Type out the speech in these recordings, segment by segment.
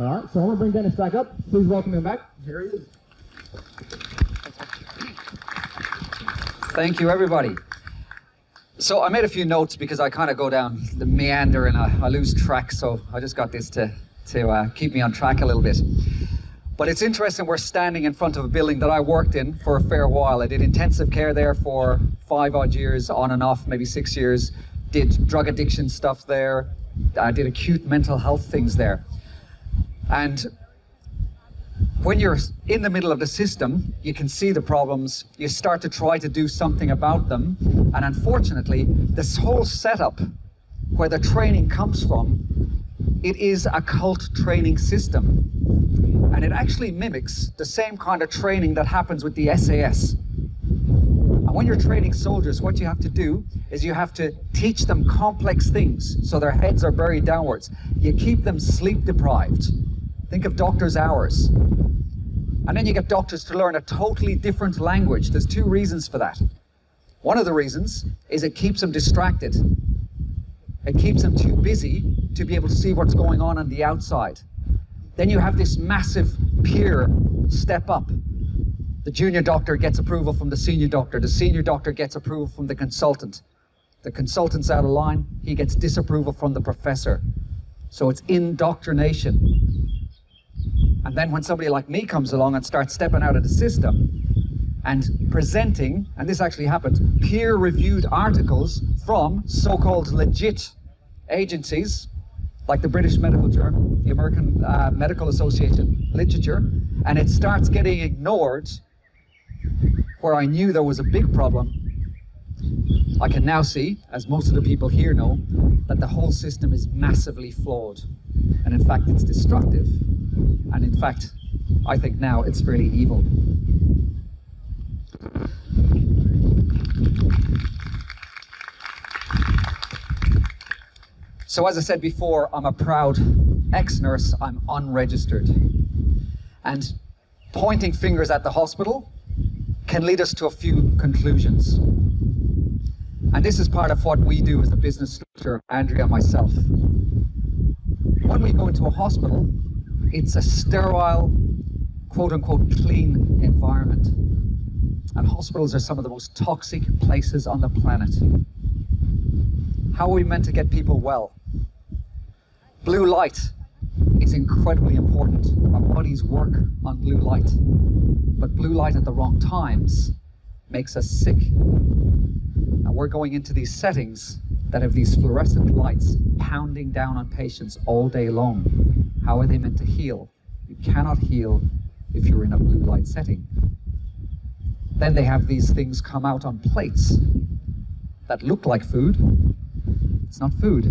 All right, so I'm going to bring Dennis back up. Please welcome him back. Here he is. Thank you, everybody. So I made a few notes because I kind of go down the meander and I lose track, so I just got this to keep me on track a little bit. But it's interesting, we're standing in front of a building that I worked in for a fair while. I did intensive care there for 5 odd years, on and off, maybe 6 years. Did drug addiction stuff there. I did acute mental health things there. And when you're in the middle of the system, you can see the problems, you start to try to do something about them, and unfortunately, this whole setup where the training comes from, it is a cult training system. And it actually mimics the same kind of training that happens with the SAS. And when you're training soldiers, what you have to do is you have to teach them complex things so their heads are buried downwards. You keep them sleep deprived. Think of doctor's hours. And then you get doctors to learn a totally different language. There's 2 reasons for that. One of the reasons is it keeps them distracted. It keeps them too busy to be able to see what's going on the outside. Then you have this massive peer step up. The junior doctor gets approval from the senior doctor. The senior doctor gets approval from the consultant. The consultant's out of line. He gets disapproval from the professor. So it's indoctrination. And then when somebody like me comes along and starts stepping out of the system and presenting, and this actually happens, peer-reviewed articles from so-called legit agencies, like the British Medical Journal, the American Medical Association literature, and it starts getting ignored, where I knew there was a big problem, I can now see, as most of the people here know, that the whole system is massively flawed. And in fact, it's destructive. And in fact, I think now it's fairly evil. So as I said before, I'm a proud ex-nurse. I'm unregistered. And pointing fingers at the hospital can lead us to a few conclusions. And this is part of what we do as a business structure, Andrea and myself. When we go into a hospital, it's a sterile, quote-unquote, clean environment. And hospitals are some of the most toxic places on the planet. How are we meant to get people well? Blue light is incredibly important. Our bodies work on blue light. But blue light at the wrong times makes us sick. And we're going into these settings that have these fluorescent lights pounding down on patients all day long. How are they meant to heal? You cannot heal if you're in a blue light setting. Then they have these things come out on plates that look like food. It's not food.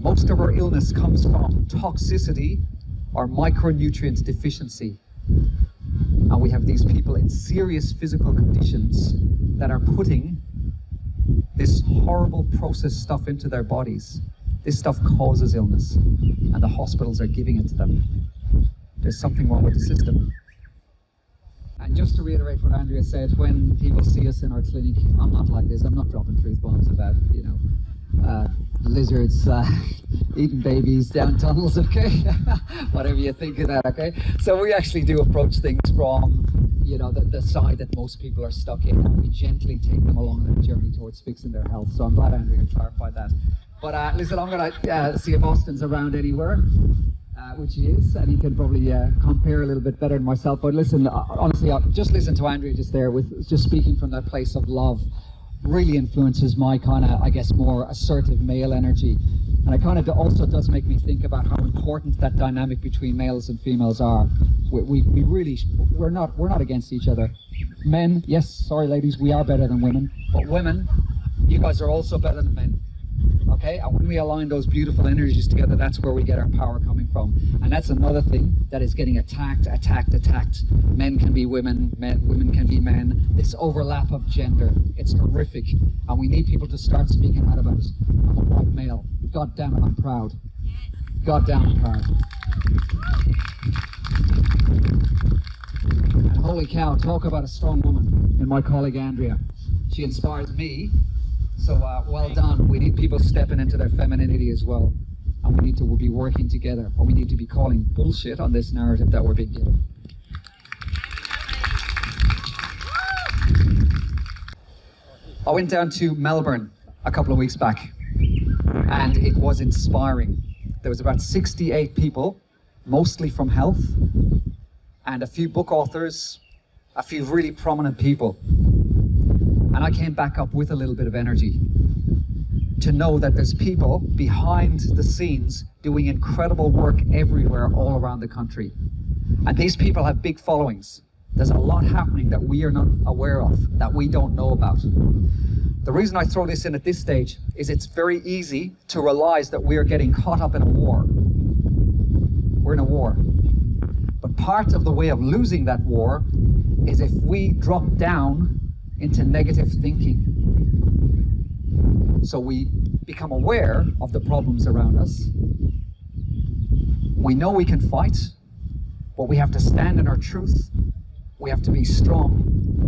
Most of our illness comes from toxicity or micronutrient deficiency. And we have these people in serious physical conditions that are putting this horrible processed stuff into their bodies. This stuff causes illness, and the hospitals are giving it to them. There's something wrong with the system. And just to reiterate what Andrea said, when people see us in our clinic, I'm not like this. I'm not dropping truth bombs about, lizards eating babies down tunnels, okay? Whatever you think of that, okay? So we actually do approach things from, the side that most people are stuck in, and we gently take them along that journey towards fixing their health. So I'm glad Andrea clarified that. But listen, I'm going to see if Austin's around anywhere, which he is, and he can probably compare a little bit better than myself. But listen, honestly, just listen to Andrea just there, with just speaking from that place of love. Really influences my kind of, I guess, more assertive male energy. And it kind of also does make me think about how important that dynamic between males and females are. We're not against each other. Men, yes, sorry ladies, we are better than women. But women, you guys are also better than men. Okay, and when we align those beautiful energies together, that's where we get our power coming from. And that's another thing that is getting attacked. Men can be women, women can be men. This overlap of gender, it's horrific. And we need people to start speaking out about it. I'm a white male. God damn it, I'm proud. God damn, I'm proud. And holy cow, talk about a strong woman in my colleague Andrea. She inspires me. So well done. We need people stepping into their femininity as well. and we need to be working together, or we need to be calling bullshit on this narrative that we're being given. I went down to Melbourne a couple of weeks back, and it was inspiring. There was about 68 people, mostly from health, and a few book authors, a few really prominent people. And I came back up with a little bit of energy to know that there's people behind the scenes doing incredible work everywhere all around the country. And these people have big followings. There's a lot happening that we are not aware of, that we don't know about. The reason I throw this in at this stage is it's very easy to realize that we are getting caught up in a war. We're in a war. But part of the way of losing that war is if we drop down into negative thinking. So we become aware of the problems around us. We know we can fight, but we have to stand in our truth. We have to be strong,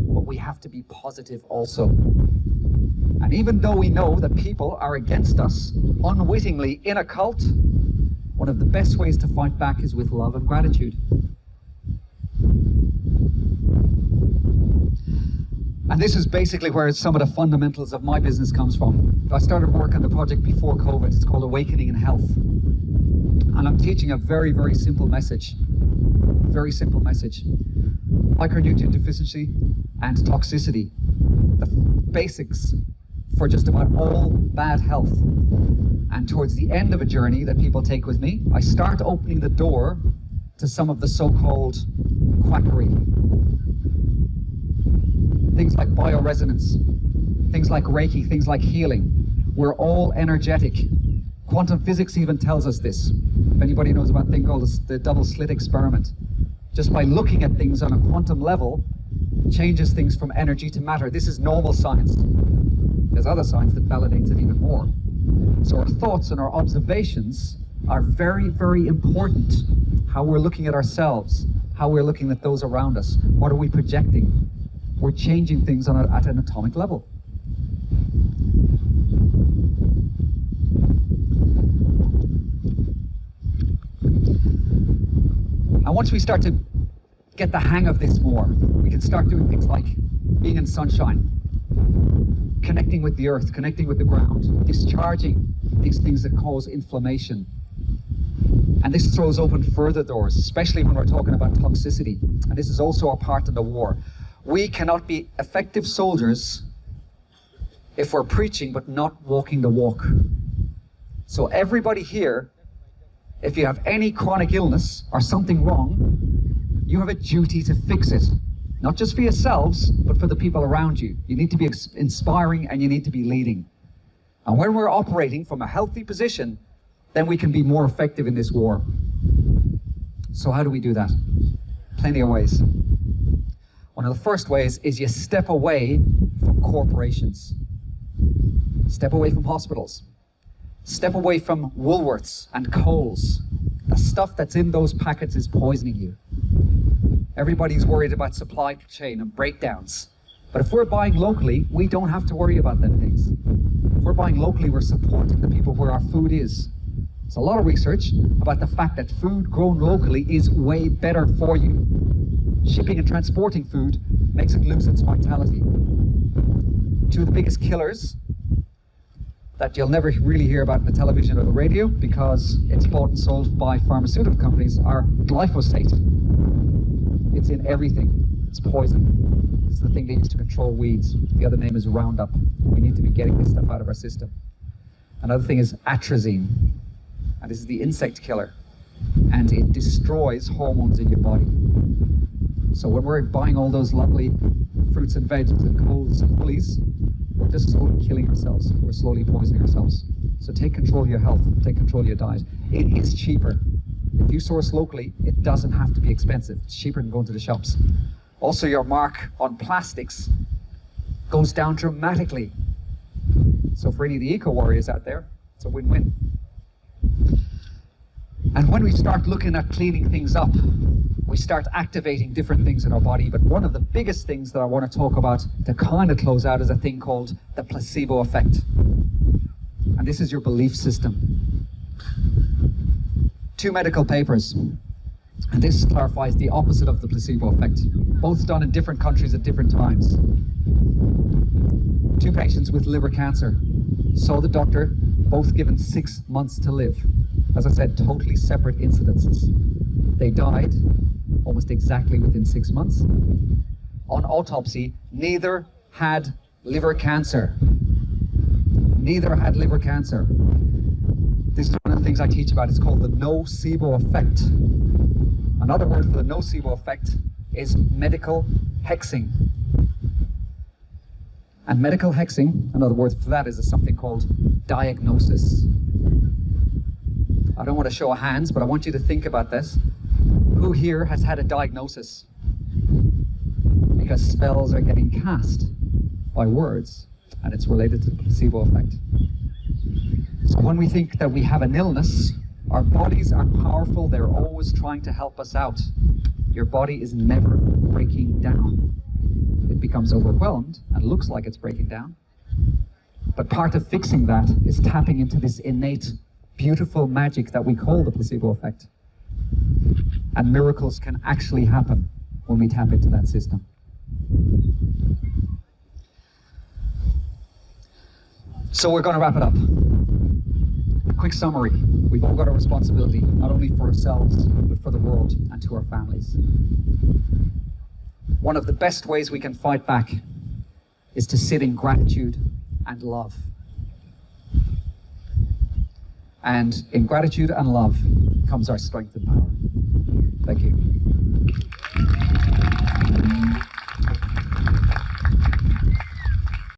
but we have to be positive also. And even though we know that people are against us unwittingly in a cult, one of the best ways to fight back is with love and gratitude. And this is basically where some of the fundamentals of my business comes from. I started work on the project before COVID. It's called Awakening in Health. And I'm teaching a very, very simple message. Very simple message. Micronutrient deficiency and toxicity. The basics for just about all bad health. And towards the end of a journey that people take with me, I start opening the door to some of the so-called quackery. Things like bioresonance, things like Reiki, things like healing. We're all energetic. Quantum physics even tells us this. If anybody knows about a thing called the double slit experiment, just by looking at things on a quantum level, changes things from energy to matter. This is normal science. There's other science that validates it even more. So our thoughts and our observations are very, very important. How we're looking at ourselves, how we're looking at those around us. What are we projecting? We're changing things at an atomic level. And once we start to get the hang of this more, we can start doing things like being in sunshine, connecting with the earth, connecting with the ground, discharging these things that cause inflammation. And this throws open further doors, especially when we're talking about toxicity. And this is also a part of the war. We cannot be effective soldiers if we're preaching but not walking the walk. So everybody here, if you have any chronic illness or something wrong, you have a duty to fix it. Not just for yourselves, but for the people around you. You need to be inspiring and you need to be leading. And when we're operating from a healthy position, then we can be more effective in this war. So how do we do that? Plenty of ways. One of the first ways is you step away from corporations. Step away from hospitals. Step away from Woolworths and Coles. The stuff that's in those packets is poisoning you. Everybody's worried about supply chain and breakdowns. But if we're buying locally, we don't have to worry about them things. If we're buying locally, we're supporting the people where our food is. There's a lot of research about the fact that food grown locally is way better for you. Shipping and transporting food makes it lose its vitality. Two of the biggest killers that you'll never really hear about in the television or the radio because it's bought and sold by pharmaceutical companies are glyphosate. It's in everything. It's poison. It's the thing they use to control weeds. The other name is Roundup. We need to be getting this stuff out of our system. Another thing is atrazine. And this is the insect killer. And it destroys hormones in your body. So when we're buying all those lovely fruits and veggies and colds and bullies, we're just slowly killing ourselves. We're slowly poisoning ourselves. So take control of your health. Take control of your diet. It is cheaper. If you source locally, it doesn't have to be expensive. It's cheaper than going to the shops. Also, your mark on plastics goes down dramatically. So for any of the eco-warriors out there, it's a win-win. And when we start looking at cleaning things up, we start activating different things in our body. But one of the biggest things that I want to talk about to kind of close out is a thing called the placebo effect. And this is your belief system. two medical papers. And this clarifies the opposite of the placebo effect, both done in different countries at different times. Two patients with liver cancer saw the doctor, both given 6 months to live. As I said, totally separate incidences. They died almost exactly within 6 months. On autopsy, neither had liver cancer. Neither had liver cancer. This is one of the things I teach about. It's called the nocebo effect. Another word for the nocebo effect is medical hexing. And medical hexing, another word for that, is something called diagnosis. I don't want to show hands, but I want you to think about this. Who here has had a diagnosis? Because spells are getting cast by words, and it's related to the placebo effect. So when we think that we have an illness, our bodies are powerful, they're always trying to help us out. Your body is never breaking down. It becomes overwhelmed and looks like it's breaking down. But part of fixing that is tapping into this innate, beautiful magic that we call the placebo effect. And miracles can actually happen when we tap into that system. So we're going to wrap it up. Quick summary. We've all got a responsibility, not only for ourselves, but for the world and to our families. One of the best ways we can fight back is to sit in gratitude and love. And in gratitude and love comes our strength and power. Thank you.